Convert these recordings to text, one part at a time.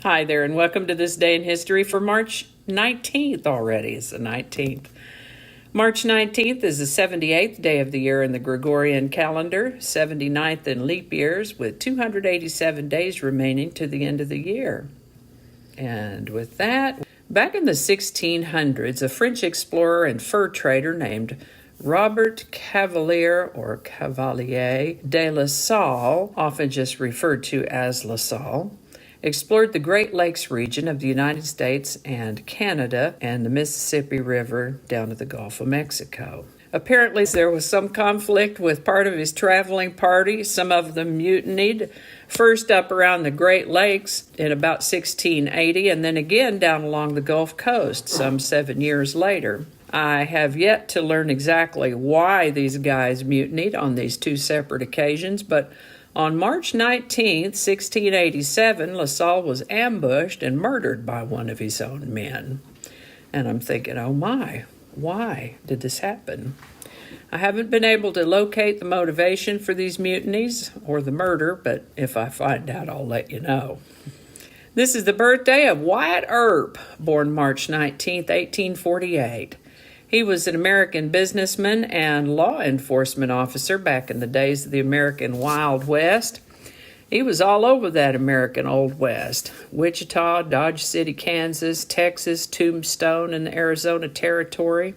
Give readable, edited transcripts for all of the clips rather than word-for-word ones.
Hi there, and welcome to this day in history for March 19th already. It's the 19th. March 19th is the 78th day of the year in the Gregorian calendar, 79th in leap years, with 287 days remaining to the end of the year. And with that, back in the 1600s, a French explorer and fur trader named Robert Cavalier de La Salle, often just referred to as La Salle, explored the Great Lakes region of the United States and Canada and the Mississippi River down to the Gulf of Mexico. Apparently, there was some conflict with part of his traveling party. Some of them mutinied, first up around the Great Lakes in about 1680, and then again down along the Gulf Coast some 7 years later. I have yet to learn exactly why these guys mutinied on these two separate occasions, but on March 19th, 1687, La Salle was ambushed and murdered by one of his own men. And I'm thinking, oh my, why did this happen? I haven't been able to locate the motivation for these mutinies or the murder, but if I find out, I'll let you know. This is the birthday of Wyatt Earp, born March 19th, 1848. He was an American businessman and law enforcement officer back in the days of the American Wild West. He was all over that American Old West: Wichita, Dodge City, Kansas, Texas, Tombstone, and the Arizona Territory.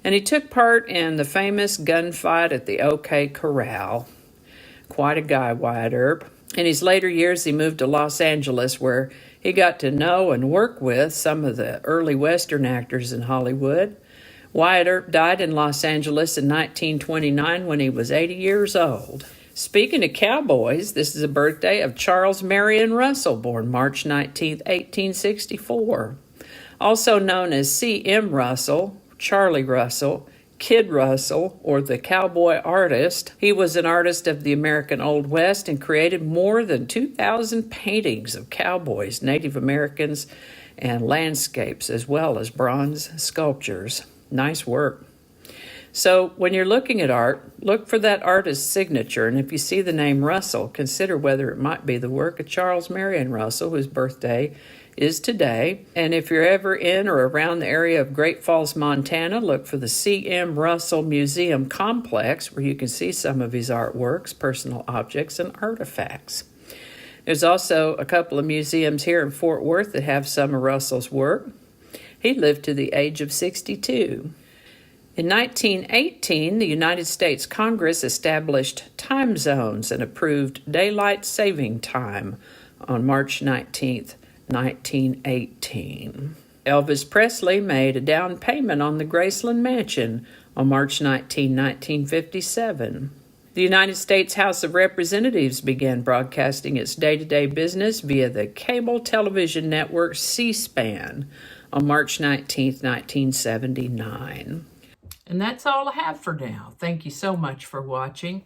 And he took part in the famous gunfight at the OK Corral. Quite a guy, Wyatt Earp. In his later years, he moved to Los Angeles, where he got to know and work with some of the early Western actors in Hollywood. Wyatt Earp died in Los Angeles in 1929 when he was 80 years old. Speaking of cowboys, this is the birthday of Charles Marion Russell, born March 19, 1864. Also known as C.M. Russell, Charlie Russell, Kid Russell, or the cowboy artist. He was an artist of the American Old West and created more than 2,000 paintings of cowboys, Native Americans, and landscapes, as well as bronze sculptures. Nice work. So when you're looking at art, look for that artist's signature, and if you see the name Russell, consider whether it might be the work of Charles Marion Russell, whose birthday is today. And if you're ever in or around the area of Great Falls, Montana, look for the C.M. Russell Museum Complex, where you can see some of his artworks, personal objects, and artifacts. There's also a couple of museums here in Fort Worth that have some of Russell's work. He lived to the age of 62. In 1918, the United States Congress established time zones and approved daylight saving time on March 19th, 1918. Elvis Presley made a down payment on the Graceland mansion on March 19, 1957. The United States House of Representatives began broadcasting its day-to-day business via the cable television network CSPAN on March 19, 1979. And that's all I have for now. Thank you so much for watching.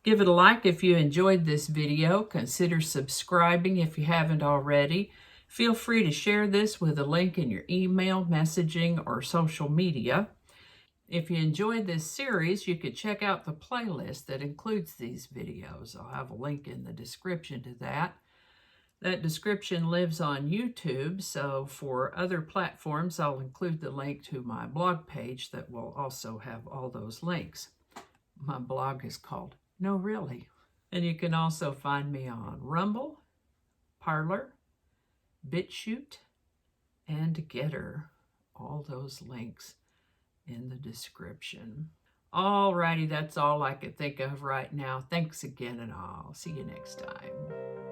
Give it a like if you enjoyed this video. Consider subscribing if you haven't already. Feel free to share this with a link in your email, messaging, or social media. If you enjoyed this series, you could check out the playlist that includes these videos. I'll have a link in the description to that. That description lives on YouTube, so for other platforms, I'll include the link to my blog page that will also have all those links. My blog is called No Really. And you can also find me on Rumble, Parler, BitChute, and Getter. All those links in the description. Alrighty, that's all I can think of right now. Thanks again, and I'll see you next time.